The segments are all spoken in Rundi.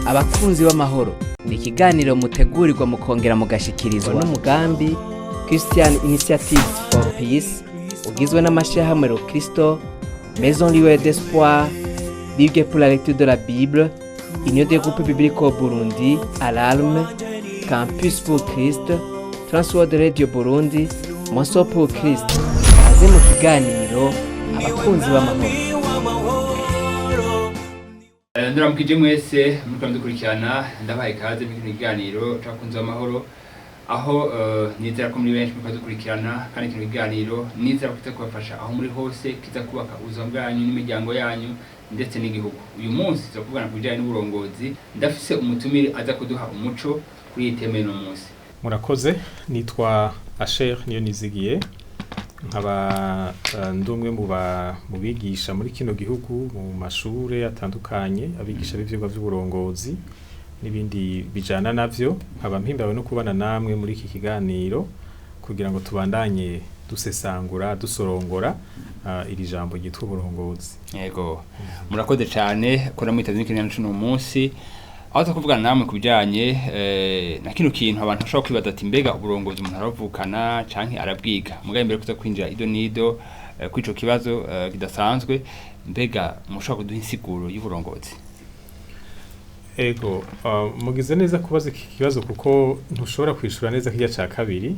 Abakunzi b'amahoro ni ikiganiro mutegurirwa mukongera mugashikirizwa n'umugambi Christian Initiative for Peace ugizwe n'amashirahamwe Kristo, Maison Lieu d'Espoir, Ligue pour la lecture de la Bible, Union des groupes bibliques au Burundi, Alarme, Campus pour Christ, Transworld Radio Burundi, Monso pour Christ. Aze mu kiganiro abakunzi b'amahoro. Ndaramukije mwese muriko mudukurikirana, ndabaye ikaze mu kiganiro c'abakunzi b'amahoro, aho nizera ko muri benshi muriko mudukurikirana kandi kino kiganiro nizera ko kubafasha aho muri hose kiza kubaka ubuzima bwanyu n'imiryango yanyu ndetse n'igihugu. Uyu munsi tuzokuvugana ku bijanye n'uburongozi, ndafise umutumire aza kuduha umuco kuri iteme no munsi. Murakoze, nitwa NIYONIZIGIYE, nkaba ndumwe mu bigisha muri kino gihugu mu mashure atandukanye, abigisha b'ivyigwa vy'uburongozi n'ibindi bijana navyo. Nkaba mpimbawe no kubana namwe muri iki kiganiro kugira ngo tubandanye dusesangura dusorongora iri jambo ryitwa uburongozi. Yego, murakoze cyane ko namwitaze n'ikiganiro cy'uno munsi, aho tukuvugana namwe kubijanye na kino kintu abantu bashobora kwibaza ati mbega uburongozi umuntu aravukana canke arabwiga. Mugabe mbere kuza kwinjira ido nido kwico kibazo kidasanzwe, mbega mushobora kuduha insiguro y'uburongozi? Ego, mugize neza kubaza iki kibazo kuko ntushobora kwishura neza kijya ca kabiri,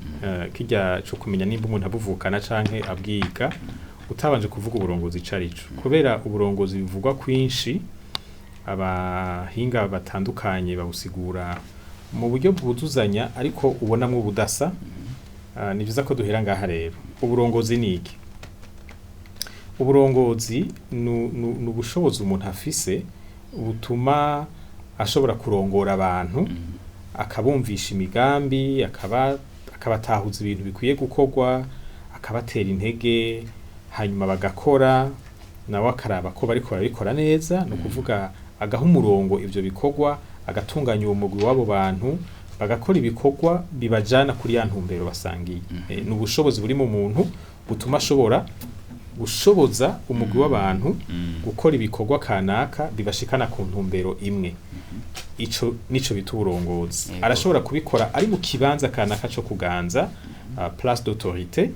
kijya cyo kumenya nimba umuntu abuvukana canke abwiga utabanje kuvuga uburongozi carico. Kubera uburongozi bivugwa kwinshi, abahinga batandukanye babusigura mu buryo bwuzuzanya ariko ubonamwe ubudasa. Ni byiza ko duhera ngaha rero. Uburongozi ni iki? Uburongozi ni ubushobozi umuntu afise butuma ashobora kurongora abantu, akabumvisha imigambi, akabatahuza ibintu bikwiye gukorwa, akabatera intege, hanyuma bagakora, nawe akaraba ko bariko barabikora neza. No kuvuga agaha umurongo ivyo bikorwa, agatunganya uwo mugwi w'abo bantu, bagakora ibikorwa bibajana kuri ya ntumbero basangiye. Ni ubushobozi buri mu muntu butuma ashobora gushoboza umugwi w'abantu gukora ibikorwa kanaka bibashikana ku ntumbero imwe. Ico nico bita uburongozi. Arashobora kubikora ari mu kibanza kanaka cyo kuganza, place d'autorité,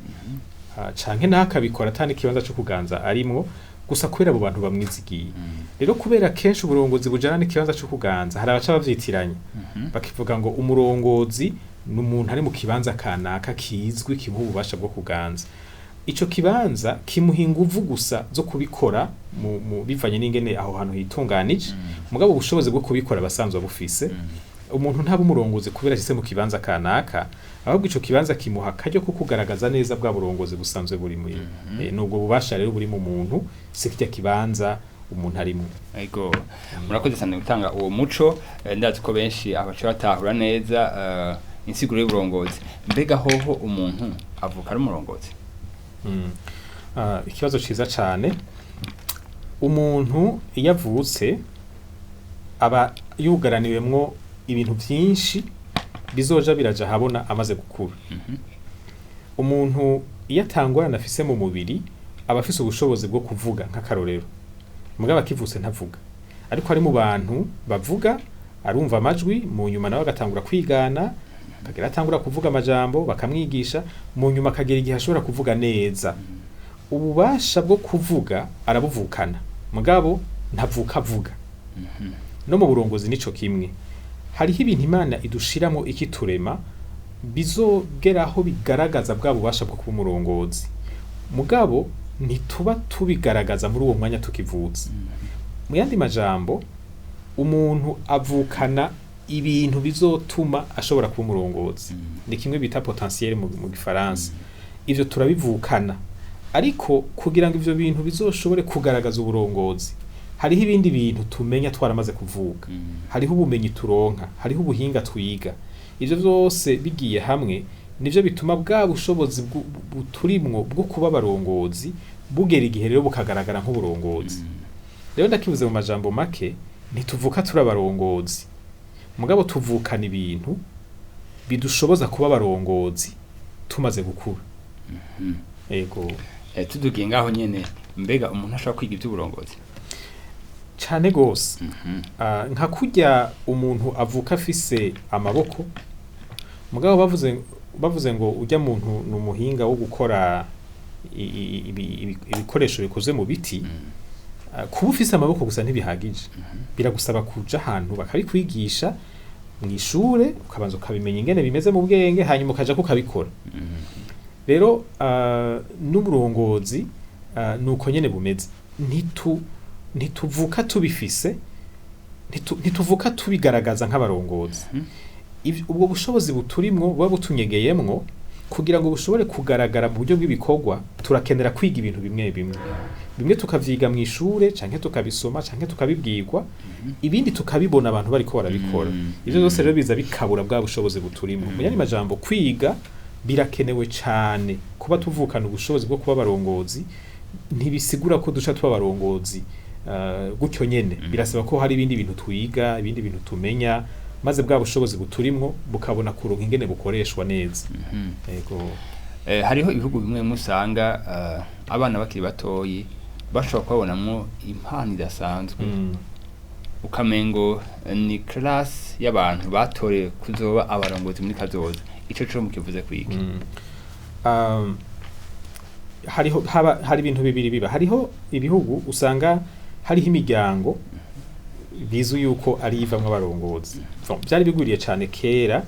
canke nakabikora atani kibanza cyo kuganza arimwo, gusa kubera abo bantu bamwizigiye. Rero kubera kenshi uburongozi bujana n'ikibanza cyo kuganza, hari abaca bavyitiranya bakivuga ngo umurongozi n'umuntu ari mu kibanza kanaka kizwi kimuha ububasha bwo kuganza. Ico kibanza kimuha inguvu gusa zo kubikora mu bivanye n'ingene aho hantu hitunganije, mugabo ubushobozi bwo kubikora basanzwe bufise. Umuntu ntaba umurongozi kubera cyise mu kibanza kanaka, ahubwo ico kibanza kimuha karyo ko kugaragaza neza bwa burongozi busanzwe buri muri. Nubwo bubasha rero buri mu muntu, sikijya kibanza umuntu arimo. Ego, murakoze cyane gutanga uwo muco. Ndazi ko benshi abaca batahura neza insiguro y'uburongozi. Mbega hoho umuntu avuka ari umurongozi? Ikibazo ciza cyane. Umuntu iyo avutse aba yugaraniwemwo ibintu byinshi bizoja biraja habona amaze gukura. Umuntu iyo atangorana afise mu mubiri aba afise ubushobozi bwo kuvuga nk'akarorero, mugabo akivutse ntavuga. Ariko ari mu bantu bavuga, arumva amajwi, mu nyuma nawe agatangura kwigana, akagira atangura kuvuga amajambo, bakamwigisha, mu nyuma akagira igihe ashobora kuvuga neza. Ububasha bwo kuvuga arabuvukana, mugabo ntavuka avuga. No mu burongozi nico kimwe. Hariho ibintu Imana idushiramo ikiturema bizogeraho bigaragaza bwa bubasha bwo kuba umurongozi, mugabo ntituba tubigaragaza muri uwo mwanya tukivutse. Mu yandi majambo, umuntu avukana ibintu bizotuma ashobora kuba umurongozi. Ni kimwe bita potentiel mu gifaransa. Ivyo turabivukana, ariko kugira ngo ivyo bintu bizoshobore kugaragaza uburongozi, hariho ibindi bintu tumenya twaramaze kuvuga. Hariho ubumenyi turonka, hariho ubuhinga twiga. Ivyo vyose bigiye hamwe nivyo bituma bwa bushobozi buturimwo bwo kuba abarongozi bugera igihe rero bukagaragara nk'uburongozi. Rero ndakivuze mu majambo make, ntituvuka turi abarongozi, mugabo tuvukana ibintu bidushoboza kuba abarongozi tumaze gukura. Ego. Tudugiye ngaho nyene, mbega umuntu ashobora kwiga iby'uburongozi? cane gose. Nka kurya umuntu avuka afise amaboko, mugabo bavuze ngo ujya muntu numuhinga wo gukora ibikoresho bikoze mu biti, kuba ufise amaboko gusa ntibihagije, biragusaba kuja ahantu bakabikwigisha mwishure, ukabanza ukabimenya ingene bimeze mu bwenge, hanyuma ukaja kukabikora. Rero n'uburongozi nuko nyene bumeze, ntituvuka tubifise, ntituvuka tubigaragaza nk'abarongozi. Ubwo bushobozi buturimwo buba butunyegeyemwo, kugira ngo bushobore kugaragara mu buryo bw'ibikorwa, turakenera kwiga ibintu bimwe tukavyiga mwishure, canke tukabisoma, canke tukabibwirwa, ibindi tukabibona abantu bariko barabikora. Ivyo byose rero biza bikabura bwa bushobozi buturimwo. Mu yandi majambo, kwiga birakenewe cane. Kuba tuvukana ubushobozi bwo kuba abarongozi ntibisigura ko duca tuba abarongozi gutyo nyene. Birasaba ko hari ibindi bintu twiga, ibindi bintu tumenya, maze bwa bushobozi buturimwo bukabona kuronka ingene bukoreshwa neza. Yego. Hariho ibihugu bimwe musanga abana bakiri batoyi bashobora kubonamwo impano idasanzwe, ukamengo ni class y'abantu batore kuzoba abarongozi muri kazoza. Ico cyo mukivuze kwiki? Hari ibintu bibiri biba. Hariho ibihugu usanga hariho imiryango bizu yuko ari ivamwe abarongozi. Byari bigwiriye cyane kera,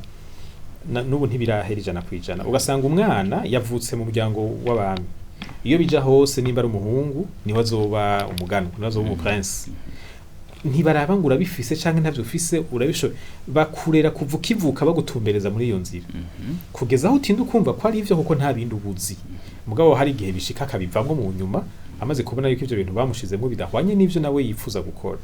n'ubu ntibirahera 100%. Ugasanga umwana yavutse mu muryango w'abami, iyo bija hose nimba ari umuhungu niwe azoba umugano, niwe azoba umuprince. Ntibaraba ngo urabifise canke ntavyo ufise, urabishoboye. Bakurera kuva ukivuka bagutumbereza muri iyo nzira, kugeza aho utinda ukumva ko ari ivyo, kuko nta bindi ubuzi. Mugabo hari igihe bishika akabivamwo mu nyuma, amaze kubona yuko ivyo bintu bamushizemo bidahwanye n'ivyo nawe yifuza gukora.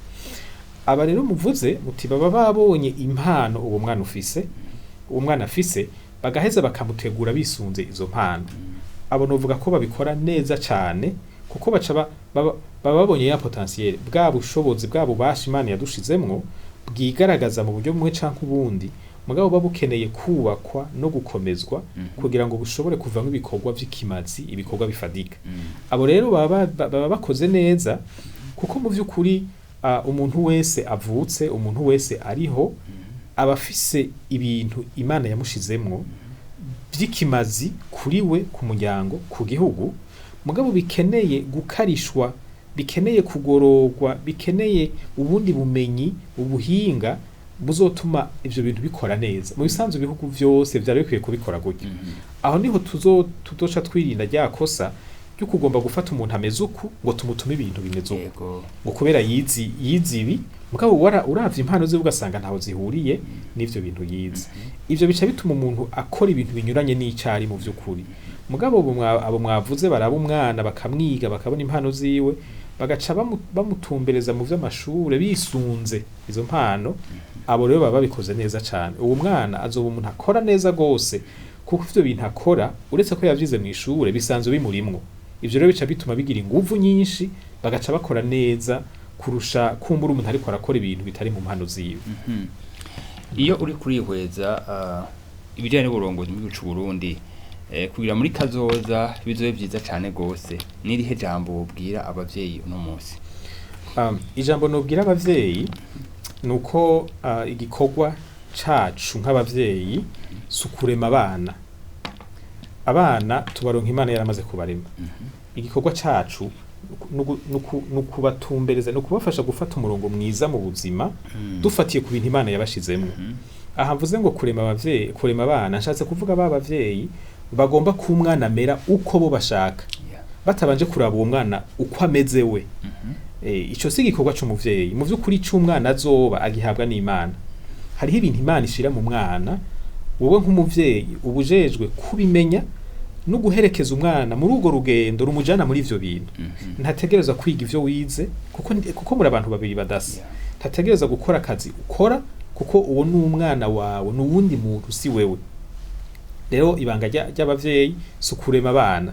Aba rero muvuze muti baba babonye impano uwo mwana afise, bagaheza bakamutegura bisunze izo mpano. Abo novuga ko babikora neza cane, kuko baca baba babonye ya potentiel, bwa bushobozi bwa bubasha Imana yadushizemwo, bwigaragaza mu buryo bumwe canke ubundi, mugabo babukeneye kubakwa no gukomezwa, kugira ngo bushobore kuvamwo ibikorwa vy'ikimazi, ibikorwa bifadika. Abo rero baba bakoze neza, kuko mu vy'ukuri umuntu wese avutse, umuntu wese ariho, abafise ibintu Imana yamushizemwo vy'ikimazi kuri we, ku muryango, ku gihugu, mugabo bikeneye gukarishwa, bikeneye kugororwa, bikeneye ubundi bumenyi, ubuhinga buzotuma ivyo bintu bikora neza. Mu bisanzwe ibihugu vyose vyari bikwiye kubikora gutyo. Aho niho tuzoca twirinda rya kosa ryo kugomba gufata umuntu ameze uku ngo tumutume ibintu bimeze uko, ngo kubera yizi ibi, mugabo uravye impano ze ugasanga ntaho zihuriye n'ivyo bintu yize. Ivyo bica bituma umuntu akora ibintu binyuranye n'icari mu vy'ukuri. Mugabo abo mwavuze baraba umwana bakamwiga, bakabona impano ziwe, bagaca bamutumbereza mu vy'amashure bisunze izo mpano. Abo rero baba babikoze neza cane. Uwo mwana azoba umuntu akora neza gose, kuko ivyo bintu akora uretse ko yavyize mw'ishure bisanzwe bimurimwo. Ivyo rero bica bituma bigira inguvu nyinshi, bagaca bakora neza kurusha kumbura umuntu ariko arakora ibintu bitari mu mpano ziwe. Iyo uri kurihweza ibijyanye n'uburongozi mu gihugu c'u Burundi, kugira muri kazoza bizobe vyiza cane gose, n'irihe jambo wobwira abavyeyi uno munsi? Ijambo nobwira abavyeyi nuko igikorwa cacu nk'abavyeyi sukurema abana tubaronka Imana yaramaze kubarema. Igikorwa cacu nukubatumbereza, nukubafasha gufata umurongo mwiza mu buzima, dufatiye ku bintu Imana yabashizemwo. Aha mvuze ngo kurema abana, nshatse kuvuga abavyeyi bagomba ku mwana amera uko bo bashaka, batabanje kuraba uwo mwana uko ameze we. Ico si igikorwa c'umuvyeyi. Mu vy'ukuri c'umwana azoba agihabwa n'Imana. Hariho ibintu Imana ishira mu mwana, wowe nk'umuvyeyi ubujejwe kubimenya no guherekeza umwana muri urwo rugendo rumujana muri ivyo bintu. Ntategereza kwiga ivyo wize, kuko muri abantu babiri badasa. Ntategereza gukora akazi ukora, kuko uwo n'umwana wawe, n'uwundi muntu si wewe. Rero ibanga ry'abavyeyi sukurema abana.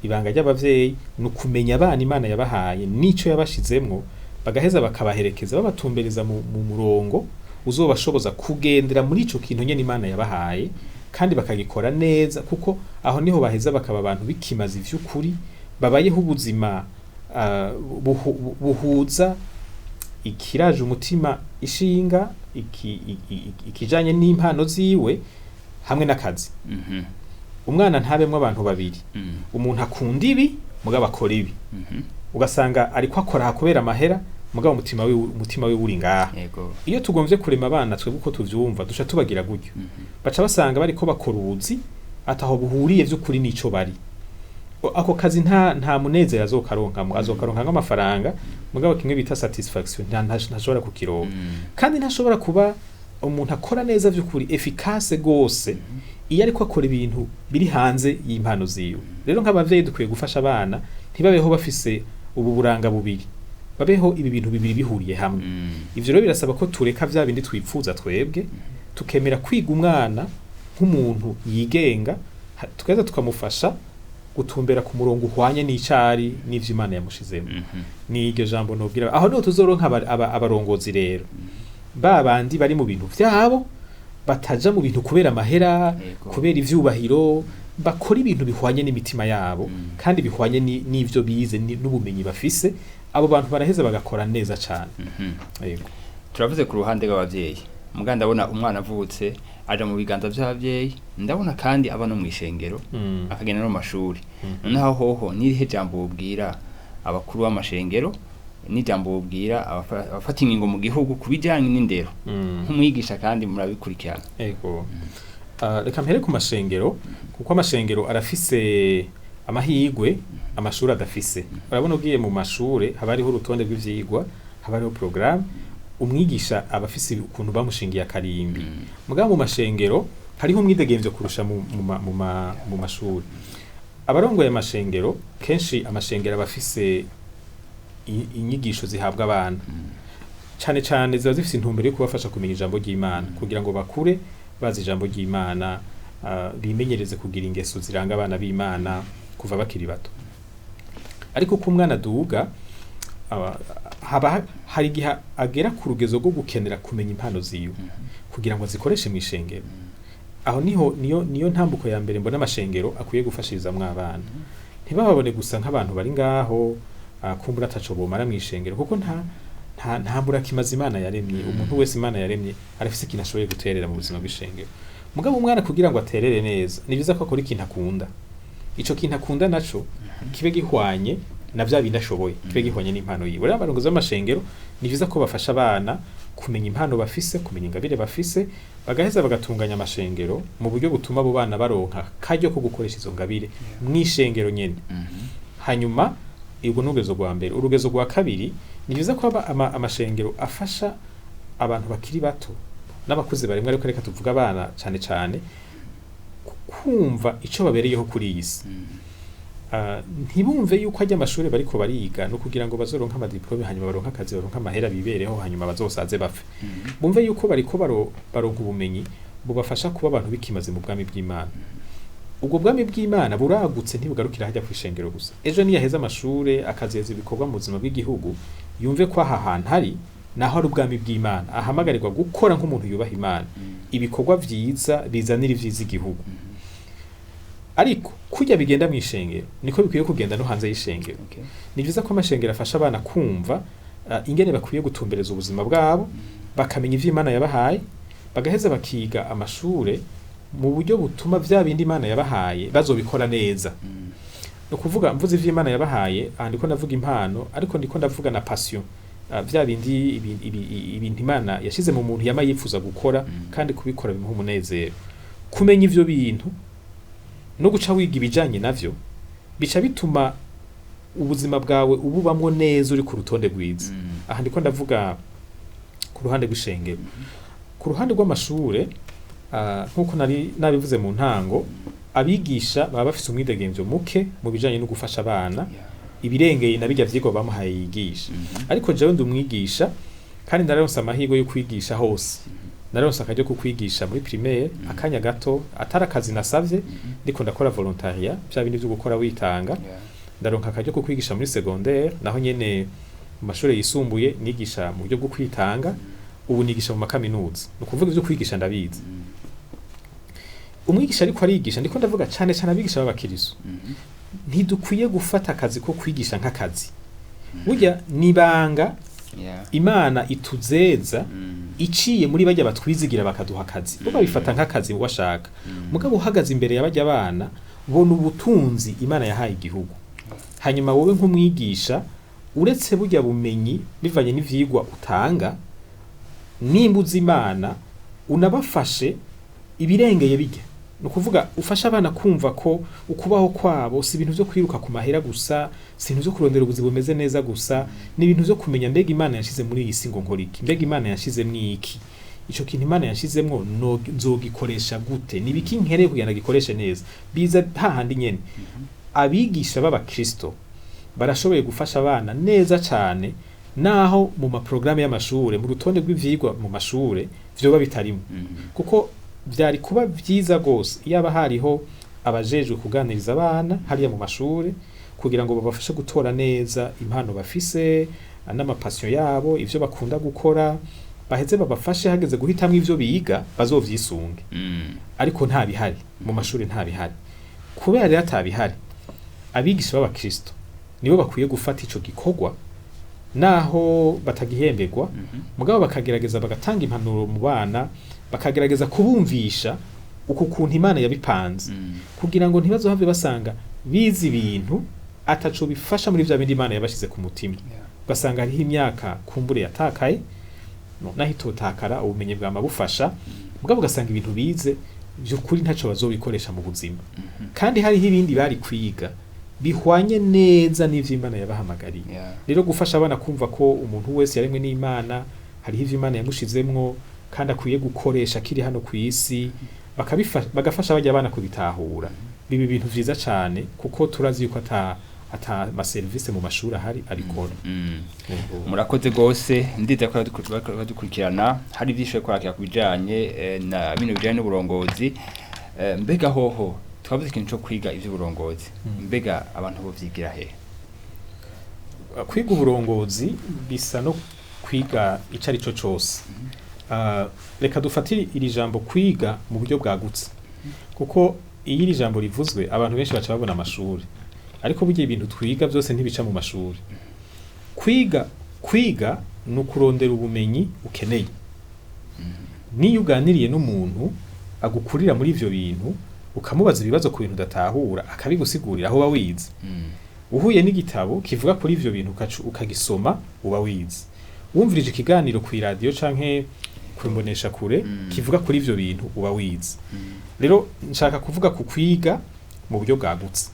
Ibanga ry'abavyeyi nukumenya abana Imana yabahaye nico yabashizemwo, bagaheza bakabaherekeza, babatumbereza mu murongo uzobashoboza kugendera muri ico kintu nyene Imana yabahaye, kandi bakagikora neza, kuko aho niho baheza bakaba abantu bikimaza ivy'ukuri, babayeho ubuzima buhuza ikiraje umutima ishinga ikijanye n'impano ziwe hamwe n'akazi. Umwana ntabemwe abantu babiri, umuntu akunda ibi mugabo akora ibi, ugasanga ariko akora kubera amahera mugabo umutima we uri ngaha. Iyo tugomvye kurema abana twebwe uko tuvyumva dusha tubagira gutyo, baca basanga bariko bakora ubuzi ataho buhuriye vy'ukuri n'ico bari. Ako kazi nta munezero azokaronka nk'amafaranga mugabo kimwe bita satisfaction ntashobora kukironka. Kandi ntashobora kuba umuntu akora neza vy'ukuri efficace gose iyo ariko akora ibintu biri hanze y'impano ziwe. Rero nk'abavyeyi dukwiye gufasha abana ntibabeho bafise ubu buranga bubiri, babeho ibi bintu bibiri bihuriye hamwe. Ivyo rero birasaba ko tureka vya bindi twipfuza twebwe tukemera kwiga umwana nk'umuntu yigenga, tukeza tukamufasha gutumbera ku murongo uhwanye n'icari n'ivyo Imana yamushizemo. Ni iryo jambo nobwira aho niho tuzoronka abarongozi rero babandi bari mu bintu vyabo bataja mu bintu kubera amahera, kubera ivyubahiro, bakora ibintu bihwanye n'imitima yabo kandi bihwanye n'ivyo bize n'ubumenyi bafise. Abo bantu baraheza bagakora neza cane. Yego, turavuze ku ruhande rw'abavyeyi, muga ndabona umwana avutse aja mu biganza vy'abavyeyi, ndabona kandi aba no mw'ishengero akagenda no mu mashuri. Noneho hoho nirihe jambo ubwira abakuru b'amashengero n'ijambo ubwira abafata ingingo mu gihugu kubijanye n'indero nk'umwigisha kandi murabikurikirana? Yego, reka mpere ku mashengero kuko amashengero arafise amahigwe amashuri adafise. Urabona ugiye mu mashure haba hariho urutonde rw'ivyigwa, haba hariho programme, umwigisha aba afise ukuntu bamushingiye akarimbi. Mugabo mu mashengero hariho umwidegemvyo kurusha mu mashuri. Abarongoye amashengero kenshi amashengero aba afise inyigisho zihabwa abana cane cane ziba zifise intumbero yo kubafasha kumenya ijambo ry'Imana kugira ngo bakure bazi ijambo ry'Imana, bimenyereze kugira ingeso ziranga abana b'Imana kuva bakiri bato. Ariko ko umwana duga hari igihe agera ku rugezo rwo gukenera kumenya impano ziwe kugira ngo azikoreshe mw'ishengero. Aho niyo ntambuko ya mbere mbona amashengero akwiye gufashirizamwo abana, ntibababone gusa nk'abantu bari ngaho kumbura ataco bomara mw'ishengero, kuko nta mburakimazi Imana yaremye. Umuntu wese Imana yaremye arafise ikintu ashoboye guterera mu buzima bw'ishengero. Mugabo umwana kugira ngo aterere neza ni vyiza ko akora ikintu akunda. Ico kintu akunda naco kibe gihwanye na vya bindi ashoboye, kibe gihwanye n'impano yiwe. Rero abarongozi b'amashengero ni vyiza ko bafasha abana kumenya impano bafise, kumenya ingabire bafise, bagaheza bagatunganya amashengero mu buryo butuma abo bana baronka karyo ko gukoresha izo ngabire mw'ishengero nyene. Hanyuma ubwo n'urugezo rwa mbere. Urugezo rwa kabiri ni vyiza ko amashengero afasha abantu bakiri bato n'abakuze baremwe, ariko reka tuvuga abana cane cane kumva ico babereyeho kuri iyi si. Ntibumve yuko ajya amashuri bariko bariga no kugira ngo bazoronka amadiplome hanyuma baronka akazi, baronka amahera bibereho hanyuma bazosaze bapfe. Bumve yuko bariko baronka ubumenyi bubafasha kuba abantu bikimaze mu bwami bw'Imana. Ubwo bwami bw'Imana buragutse ntibugarukira hajya kw'ishengero gusa. Ejo niyaheza amashure akazeza ibikorwa mu buzima bw'igihugu, yumve ko aha hantu hari naho ari ubwami bw'Imana, ahamagarirwa gukora nk'umuntu yubaha Imana, ibikorwa vyiza bizanira ivyiza igihugu. Ariko kujya bigenda mw'ishengero niko bikwiye kugenda no hanze y'ishengero. Ni vyiza ko amashengero afasha abana kumva ingene bakwiye gutumbereza ubuzima bwabo, bakamenya ivyo Imana yabahaye, bagaheza bakiga amashure mu buryo butuma vya bindi Imana yabahaye bazobikora neza. No kuvuga mvuze ivyo Imana yabahaye, ndiko ndavuga impano, ariko ndiko ndavuga na passion. Vya bindi ibintu Imana yashize mu muntu yama yifuza gukora kandi kubikora bimuha umunezero. Kumenya ivyo bintu no guca wiga ibijanye navyo bica bituma ubuzima bwawe ububamwo neza uri ku rutonde rwiza. Aha ndiko ndavuga ku ruhande rw'ishengero. Ku ruhande rw'amashure nkuko nabivuze mu ntango, abigisha baba bafise umwidegemvyo muke mu bijanye no gufasha abana ibirengeye na bijya vyigwa bamuhaye yigisha. Ariko jewe ndi umwigisha kandi ndaronsa amahirwe yo kwigisha hose. Naronsa akaryo ko kwigisha muri primaire akanya gato atari akazi nasavye, ndiko ndakora volontariat bya bindi byo gukora witanga. Ndaronka akaryo ko kwigisha muri secondaire, naho nyene mu mashuri yisumbuye nigisha mu buryo bwo kwitanga. Ubu nigisha mu makaminuza, no kuvuga ivyo kwigisha ndabizi. Umwigisha ariko arigisha, ndiko ndavuga cyane cyane abigisha b'abakirisu. Ntidukwiye gufata akazi ko kwigisha nk'akazi. Burya nibanga Imana ituzeza iciye muri bajya batwizigira bakaduha akazi bo babifata nk'akazi washaka mugabo uhagaze imbere y'abajya abana bona ubutunzi Imana yahaye igihugu hanyuma wowe nk'umwigisha uretse burya bumenyi bivanye n'ivyigwa utanga nimbuza Imana unabafashe ibirengeye bijya no kuvuga ufasha abana kumva ko ukubaho kwabo si ibintu byo kwiruka ku mahera gusa si ibintu byo kurondera ubuzima bumeze neza gusa ni ibintu byo kumenya mbega Imana yashize muri iyi singo nkoriki mbega Imana yashize mwiki ico kintu Imana yashizemwo nzogikoresha gute nibiki nkereye kugira gikoreshe neza biza hahandi nyene abigisha b'abakristo barashoboye gufasha abana neza cyane naho mu maprograme y'amashure mu rutonde rw'ivyigwa mu mashure vyoba bitarimo kuko byari kuba byiza gose yaba hariho abajejwe kuganiriza abana hariya mu mashure kugira ngo babafashe gutora neza impano bafise n'amapassion yabo ivyo bakunda gukora baheze babafashe hageze guhitamwe ivyo biga bazovyisunge ariko nta bihari mu mashure nta bihari kubera rero atabihari abigisha b'abakristo nibo bakwiye gufata ico gikorwa naho batagihemberwa mugabo bakagerageza bagatanga impanuro mu bana bakagerageza kubumvisha uko kuntu Imana yabipanze kugira ngo ntibazohave basanga bizi ibintu ataco bifasha muri vya bindi Imana yabashize ku mutima basanga hariho imyaka kumbure yatakaye naho itotakara ubumenyi bwa mabufasha mugabo gasanga ibintu bize by'ukuri ntaco bazobikoresha mu buzima kandi hariho ibindi bari kwiga bihwanye neza n'ivyo Imana yabahamagariye rero gufasha abana kumva ko umuntu wese yaremwe n'Imana hariho ivyo Imana yamushizemwo kandi akwiye gukoresha kiri hano ku isi bagafasha bajya abana kubitahura bibi bintu vyiza cyane kuko turazi yuko ata ma service mu mashuri ahari abikora murakoze gose ndize ko dukurikirana hari byishoye kwarakira kubijanye na bino bijanye n'uburongozi mbega hoho twavuze ikintu cyo kwiga ivy'uburongozi mbega abantu bo vyigira he kwiga uburongozi bisa no kwiga icari cyo cyose reka dufatire iri jambo kwiga mu buryo bwagutse kuko iyi iri jambo rivuzwe abantu benshi baca babona amashuri ariko burya ibintu twiga byose ntibica mu mashuri kwiga no kurondera ubumenyi ukeneye niyo uganiriye n'umuntu agukurira muri ivyo bintu ukamubaza ibibazo ku bintu udatahura akabigusigurira aho bawize uhuye n'igitabo kivuga kuri ivyo bintu ukagisoma uba wize wumvirije ikiganiro ku radio canke kumbonesha kure kivuga kuri ivyo bintu uba wize rero nshaka kuvuga ku kwiga mu buryo bwagutse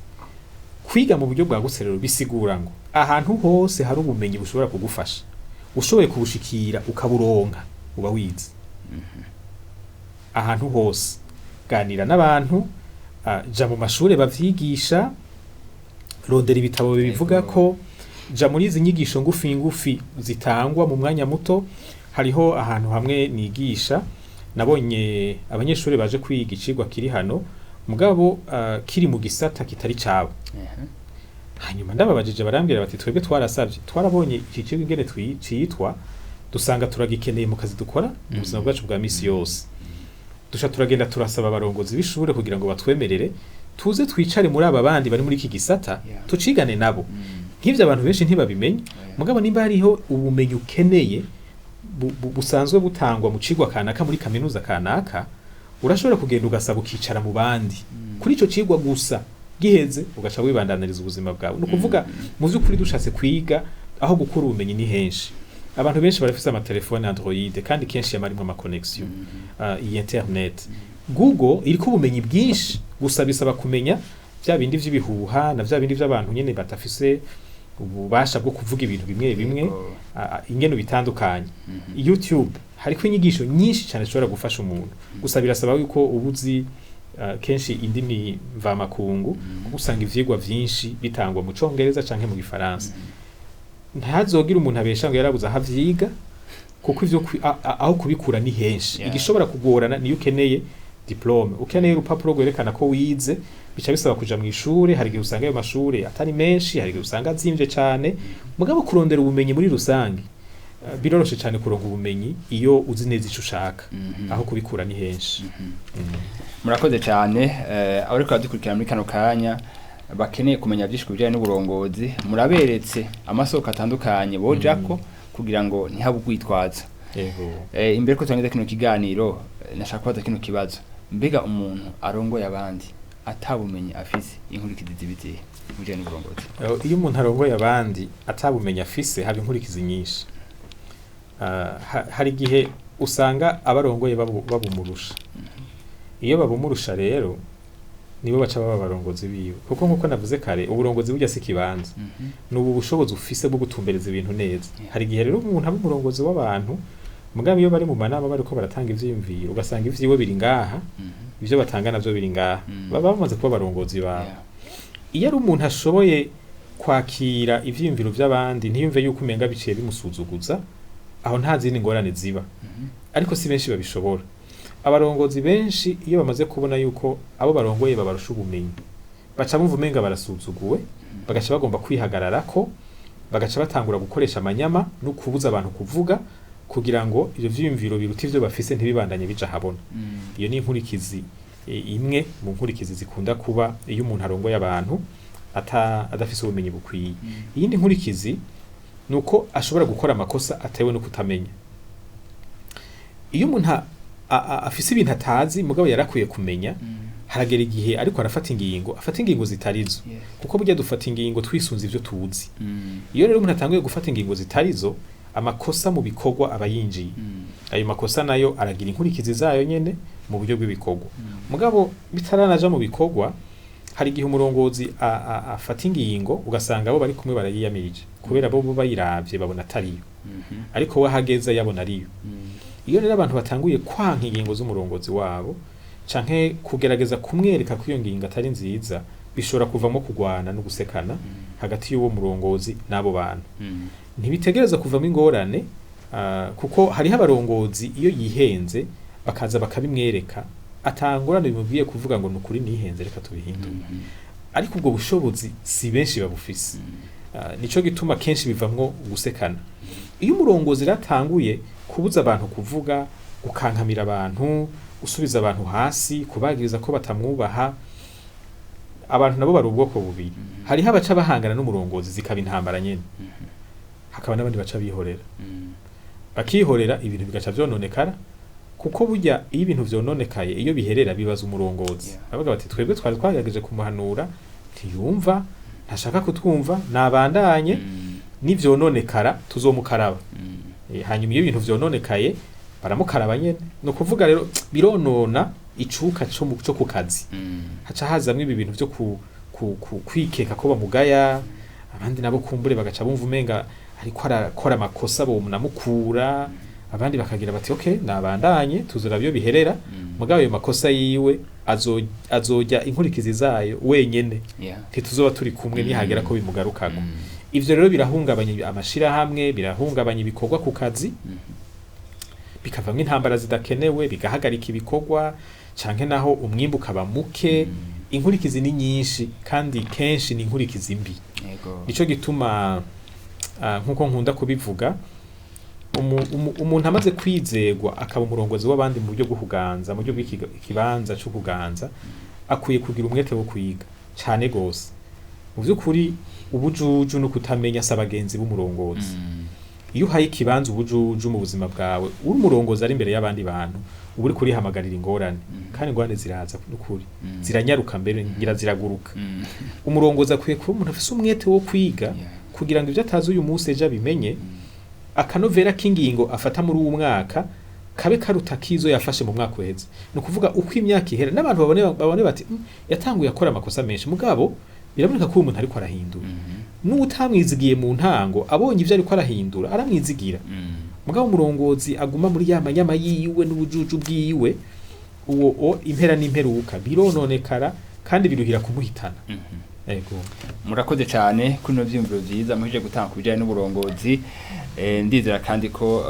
kwiga mu buryo bwagutse rero bisigura ngo ahantu hose hari ubumenyi bushobora kugufasha ushoboye kubushikira ukaburonka uba wize ahantu hose ganira n'abantu ja mu mashure bavyigisha rondera ibitabo bivuga ko ja muri izi nyigisho ngufi zitangwa mu mwanya muto hariho ahantu hamwe nigisha nabonye abanyeshuri baje kwiga icigwa kiri hano mugabo kiri mu gisata kitari cabo hanyuma ndababajije barambwira bati twebwe twarasavye twarabonye iki cigwa ingene twitwa dusanga turagikeneye mu kazi dukora mu buzima bwacu bwa misi yose dusha turagenda turasaba abarongozi b'ishure kugira ngo batwemerere tuze twicare muri aba bandi bari muri iki gisata tucigane nabo nk'ivyo abantu benshi ntibabimenye mugabo nimba hariho ubumenyi ukeneye busanzwe butangwa mu cigwa kanaka muri kaminuza kanaka urashobora kugenda ugasaba ukicara mu bandi kuri ico cigwa gusa giheze ugaca wibandaniriza ubuzima bwawe no kuvuga mu vy'ukuri dushatse kwiga aho gukura ubumenyi ni henshi abantu benshi barafise amatelefone Android kandi kenshi yamarimwe ama connection iyi internet Google iriko ubumenyi bwinshi gusa bisaba kumenya vya bindi vy'ibihuha na vya bindi vy'abantu nyene batafise ububasha bwo kuvuga ibintu bimwe bimwe ingeno bitandukanye YouTube hariko inyigisho nyinshi cyane zishobora gufasha umuntu gusa birasaba yuko ubuzi kenshi indimi mva makungu usanga ivyigwa vyinshi bitangwa mu Congereza canke mu Gifaransa ntazogira umuntu abesha ngo yarabuza havyiga kuko ivyo aho kubikura ni henshi igishobora kugorana niyo ukeneye diplome ukeneye urupapuro rwerekana ko wize bica bisaba kuja mu ishure hari gihe usanga ayo mashure atari menshi hari gihe usanga azimvye cyane mugabo kurondera ubumenyi muri rusange biroroshe cyane kuronga ubumenyi iyo uzi neza ico ushaka aho kubikura ni henshi murakoze cyane abariko badukurikira muri kano kanya bakeneye kumenya byinshi kubijanye n'uburongozi muraberetse amasoko atandukanye bojako kugira ngo ntihabe ugwitwaza. Yego. Imbere ko turangiza kino kiganiro nashaka kubaza kino kibazo, mbega umuntu arongoye abandi atabumenye afise inkurikizi zibitiye mujanye n'uburongozi? Iyo umuntu arongoye abandi atabumenye afise haba inkurikizi nyinshi. Hari igihe usanga abarongoye babumurusha. Iyo babumurusha rero nibo baca baba barongozi biwe, kuko nkuko navuze kare uburongozi burya si kibanza. Nubu bushobozi ufise bwo gutumbereza ibintu neza. Hari igihe rero umuntu aba umurongozi w'abantu, mugabe iyo bari mu manama bariko baratanga ivyiyumviro ugasanga ivyiwe biri ngaha, ivyo batanga navyo biri ngaha, baba bamaze kuba barongozi babo. Iyo ari umuntu ashoboye kwakira ivyiyumviro vy'abandi ntiyumve yuko umenga biciye bimusuzuguza, aho nta zindi ngorane ziba. Ariko si benshi babishobora. Abarongozi benshi iyo bamaze kubona yuko abo barongoye babarusha ubumenyi, baca bumva umenga barasuzuguwe, bagaca bagomba kwihagararako, bagaca batangura gukoresha amanyama no kubuza abantu kuvuga kugira ngo ivyo vyiyumviro biruta ivyo bafise ntibibandanye bija habona. Iyo ni inkurikizi imwe mu nkurikizi zikunda kuba iyo umuntu arongoye abantu adafise ubumenyi bukwiye. Iyindi nkurikizi nuko ashobora gukora amakosa atewe no kutamenya. Iyo umuntu afise ibintu atazi mugabo yarakwiye kumenya, haragera igihe ariko arafata ingingo zitarizo, kuko burya dufata ingingo twisunze ivyo tuzi. Iyo rero umuntu atanguye gufata ingingo zitarizo, amakosa mu bikorwa abayinjiye. Ayo makosa nayo aragira inkurikizi zayo nyene mu buryo bw'ibikorwa. Mugabo bitaranaja mu bikorwa, hari igihe umurongozi afata ingingo ugasanga abo bari kumwe barayiyamirije kubera bo bayiravye babona atariyo, ariko we ahageza yabona ariyo. Iyo rero abantu batanguye kwanka ingingo z'umurongozi wabo canke kugerageza kumwereka ko iyo ngingo atari nziza, bishobora kuvamo kugwana no gusekana hagati y'uwo murongozi n'abo bantu. Ntibitegereza kuvamo ingorane, kuko hariho abarongozi iyo yihenze bakaza bakabimwereka, atangorane bimubwiye kuvuga ngo nukuri nihenze reka tubihindure. Ariko ubwo bushobozi si benshi babufise. Nico gituma kenshi bivamwo gusekana. Iyo umurongozi ratanguye kubuza abantu kuvuga, ukankamira abantu, usubiza abantu hasi, kubagiriza ko batamwubaha, abantu nabo bari ubwoko bubiri. Hariho abaca bahangana n'umurongozi zikaba intambara nyene, hakaba n'abandi baca bihorera. Bakihorera ibintu bigaca vyononekara, kuko burya iyo ibintu vyononekaye iyo biherera bibaza umurongozi. Bavuga bati twebwe twari twagerageje kumuhanura ntiyumva, ntashaka kutwumva, nabandanye n'ivyononekara tuzomukaraba. Hanyuma iyo ibintu vyononekaye baramukaraba nyene. No kuvuga rero bironona icuka cyo ku kazi. Haca hazamwe ibi bintu vyo kwikeka ko bamugaya, abandi nabo kumbure bagaca bumva umenga ariko arakora amakosa bo munamukura, abandi bakagira bati okay nabandanye tuzoravyo biherera, mugabo ayo makosa yiwe azojya inkurikizi zayo wenyene, ntituzoba turi kumwe nihagera ko bimugarukako. Ivyo rero birahungabanya amashira hamwe, birahungabanya ibikorwa ku kazi, bikavamwe intambara zidakenewe, bigahagarika ibikorwa canke naho umwimbu kaba muke. Inkurikizi ni nyinshi kandi kenshi ni inkurikizi mbi. Nico gituma nkuko nkunda kubivuga, umuntu amaze kwizegwa akaba umurongozi w'abandi mu buryo bwo kuganza, mu buryo bw'ikibanza cyo kuganza, akwiye kugira umwete wo kwiga cyane gose. Mu by'ukuri ubujuju no kutamenya sabagenzi b'umurongozi. Iyo uhaye ikibanza ubujuju mu buzima bwawe, uri umurongozi ari imbere y'abandi bantu, uburi kuri hamagarira ingorane, kandi ingorane ziraza n'ukuri, ziranyaruka mbere ngira ziraguruka. Umurongozi akwiye kuba umuntu afise umwete wo kwiga kugira ngo ivyo atazi uyu munsi ejo bimenye, akanovera k'ingingo afata muri uwo mwaka kabe karuta kizo yafashe mu mwaka uheze. No kuvuga uko imyaka ihera n'abantu babone bati yatanguye akora amakosa menshi, mugabo biraboneka ko umuntu ariko arahindura. N'utamwizigiye mu ntango abonye ivyo ariko arahindura aramwizigira. Mugabo umurongozi aguma muri yamanyama yiwe n'ubujuju bwiwe, uwo impera n'imperuka birononekara kandi biruhira kumuhitana. Ego. Murakoze cyane kuri no vyimviro vyiza muhije gutanga kubijanye n'uburongozi. Ndizera kandi ko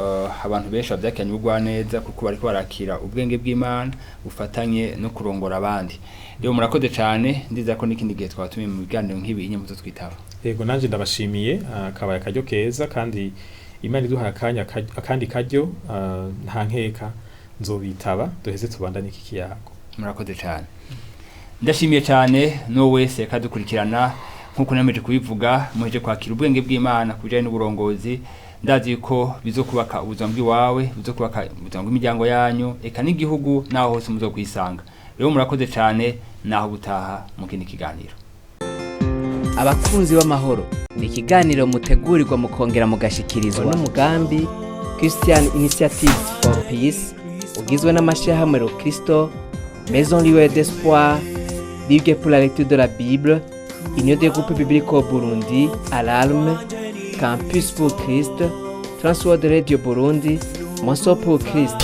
abantu benshi bavyakanye ubugwa neza kuko bariko barakira ubwenge bw'Imana bufatanye no kurongora abandi. Rero murakoze cyane, ndizera ko n'ikindi gihe twatumiye mu biganiro nk'ibi inyemuzo twitaba. Yego, nanje ndabashimiye, akabaye akaryo keza kandi Imana iduha akandi karyo, nta nkeka nzobitaba duheze tubandanye iki kiyago. Murakoze cyane. Ndashimiye cyane no wese kadukurikirana nkuko nameje kubivuga, muheje kwakira ubwenge bw'Imana kubijanye n'uburongozi. ndazi ko bizokubaka ubuzima bw'iwawe, bizokubaka ubuzima bw'imiryango yanyu, eka n'igihugu naho hose muzokwisanga. Rero murakoze cyane, naho gutaha mu kindi kiganiro. Abakunzi b'amahoro ni ikiganiro mutegurirwa mukongera mugashikirizwa n'umugambi Christian Initiative for Peace ugizwe n'amashyirahamwe Kristo, Maison Lieu d'Espoir, Ligue pour la lecture de la Bible, Union des groupes bibliques au Burundi, Alarme, Campus pour Christ, Transworld Radio Burundi, Monceau pour Christ.